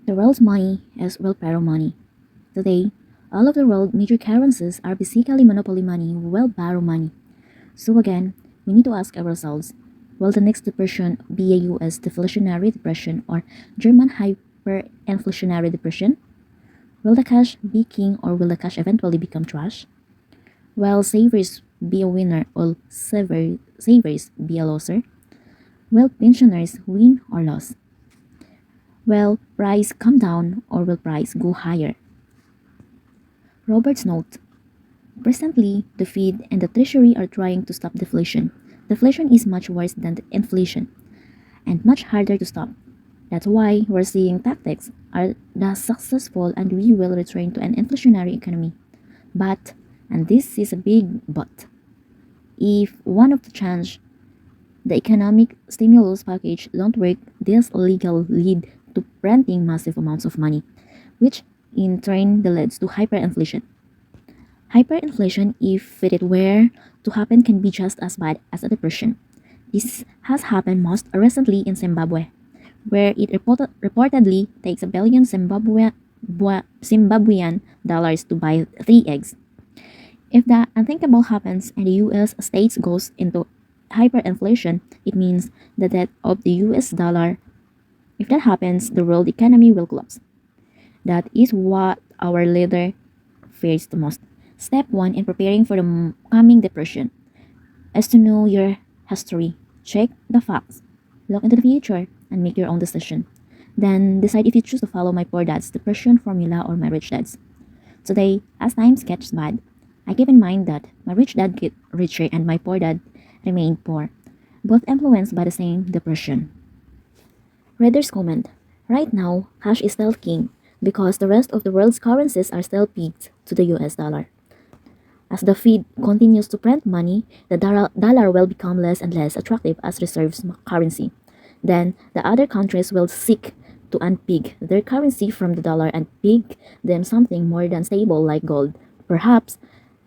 The world's money is wheelbarrow money. Today, all of the world major currencies are basically monopoly money, wheelbarrow money. So again, we need to ask ourselves, will the next depression be a US deflationary depression or German hyperinflationary depression? Will the cash be king or will the cash eventually become trash? Will savers be a winner or savers be a loser? Will pensioners win or lose? Will price come down or will price go higher? Roberts note, presently, the Fed and the Treasury are trying to stop deflation. Deflation is much worse than the inflation and much harder to stop. That's why we're seeing tactics are the successful and we will return to an inflationary economy. But, and this is a big but, if one of the chance the economic stimulus package don't work, this legal lead to printing massive amounts of money, which in turn leads to hyperinflation. Hyperinflation, if it were to happen, can be just as bad as a depression. This has happened most recently in Zimbabwe, where it reportedly takes a billion Zimbabwean dollars to buy 3 eggs. If the unthinkable happens and the US states goes into hyperinflation, it means the death of the US dollar. If that happens, the world economy will collapse. That is what our leader fears the most. Step 1 in preparing for the coming depression is to know your history. Check the facts. Look into the future and make your own decision. Then decide if you choose to follow my poor dad's depression formula or my rich dad's. Today, as times gets bad, I keep in mind that my rich dad get richer and my poor dad remained poor, both influenced by the same depression. Readers comment, right now, cash is still king because the rest of the world's currencies are still pegged to the US dollar. As the Fed continues to print money, the dollar will become less and less attractive as reserves currency. Then, the other countries will seek to unpeg their currency from the dollar and peg them something more than stable like gold. Perhaps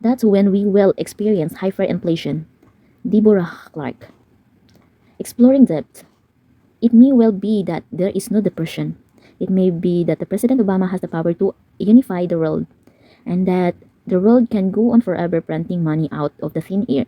that's when we will experience hyperinflation. Deborah Clark. Exploring debt. It may well be that there is no depression. It may be that the President Obama has the power to unify the world and that the world can go on forever printing money out of the thin air.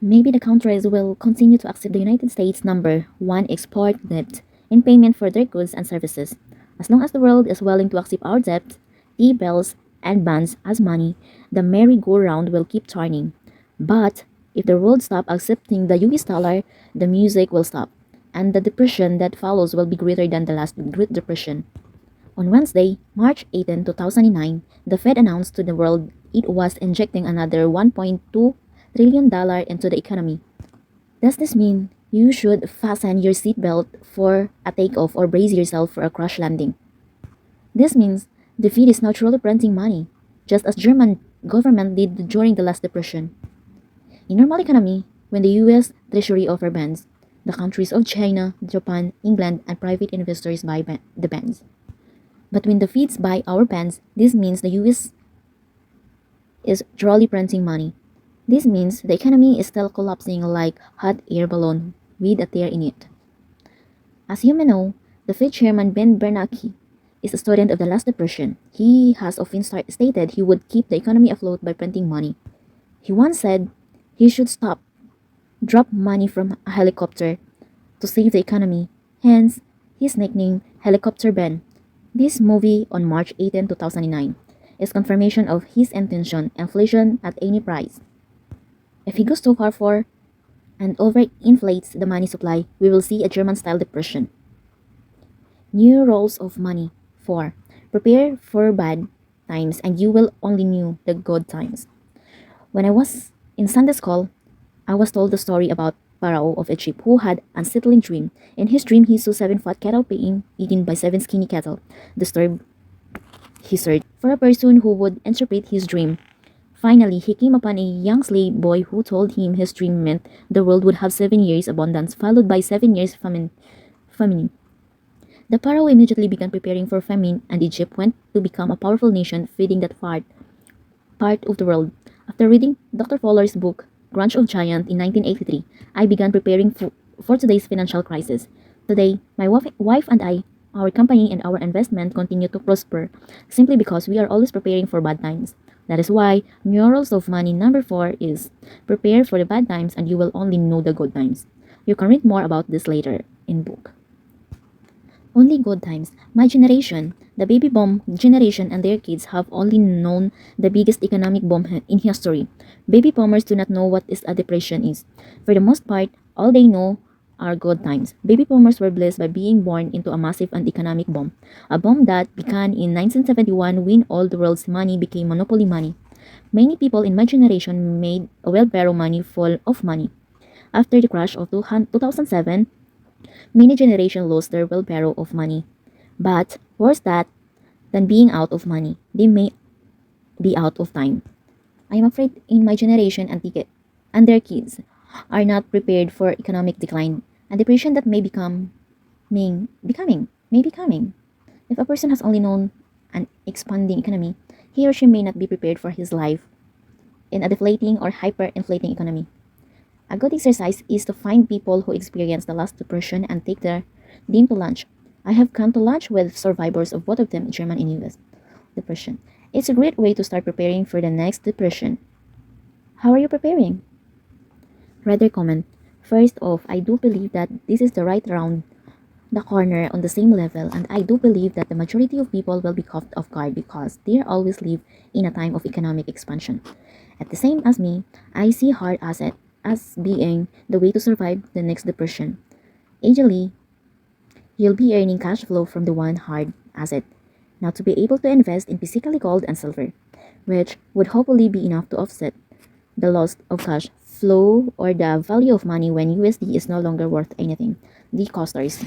Maybe the countries will continue to accept the United States number one export debt in payment for their goods and services. As long as the world is willing to accept our debt, T-bills, and bonds as money, the merry-go-round will keep turning. But if the world stops accepting the US dollar, the music will stop, and the depression that follows will be greater than the last Great Depression. On Wednesday, March 18, 2009, the Fed announced to the world it was injecting another $1.2 trillion into the economy. Does this mean you should fasten your seatbelt for a takeoff or brace yourself for a crash landing? This means the Fed is now truly printing money, just as German government did during the last depression. In normal economy, when the US Treasury offer bonds, the countries of China, Japan, England, and private investors buy the bonds. But when the Feds buy our bonds, this means the US is truly printing money. This means the economy is still collapsing like hot air balloon with a tear in it. As you may know, the Fed chairman Ben Bernanke is a student of the last depression. He has often stated he would keep the economy afloat by printing money. He once said he should drop money from a helicopter to save the economy, hence his nickname Helicopter Ben. This movie on March 18, 2009 is confirmation of his intention, inflation at any price. If he goes too far for and overinflates the money supply, we will see a German-style depression. New rules of money. 4. Prepare for bad times and you will only know the good times. When I was in Sunday school, I was told the story about Pharaoh of Egypt who had an unsettling dream. In his dream, he saw 7 fat cattle being eaten by 7 skinny cattle. Disturbed, he searched for a person who would interpret his dream. Finally, he came upon a young slave boy who told him his dream meant the world would have 7 years abundance, followed by 7 years famine. The Pharaoh immediately began preparing for famine, and Egypt went to become a powerful nation, feeding that part of the world. After reading Dr. Fowler's book, Grunge of Giant, in 1983, I began preparing for today's financial crisis. Today, my wife and I our company and our investment continue to prosper simply because we are always preparing for bad times. That is why morals of money number 4 is prepare for the bad times and you will only know the good times. You can read more about this later in book. Only good times. My generation, the baby boom generation and their kids have only known the biggest economic boom in history. Baby boomers do not know what is a depression is. For the most part, all they know are good times. Baby boomers were blessed by being born into a massive and economic boom. A boom that began in 1971 when all the world's money became monopoly money. Many people in my generation made a well-borrowed money full of money. After the crash of 2007, many generations lost their wheelbarrow of money. But worse that than being out of money, they may be out of time. I am afraid in my generation and their kids are not prepared for economic decline and depression that may be coming. If a person has only known an expanding economy, he or she may not be prepared for his life in a deflating or hyperinflating economy. A good exercise is to find people who experienced the last depression and take them to lunch. I have come to lunch with survivors of both of them, German and US depression. It's a great way to start preparing for the next depression. How are you preparing? Rather comment. First off, I do believe that this is the right round the corner on the same level, and I do believe that the majority of people will be caught off guard because they always live in a time of economic expansion. At the same as me, I see hard asset as being the way to survive the next depression. Ideally, you'll be earning cash flow from the one hard asset, now to be able to invest in physically gold and silver, which would hopefully be enough to offset the loss of cash flow or the value of money when USD is no longer worth anything. The co-stars.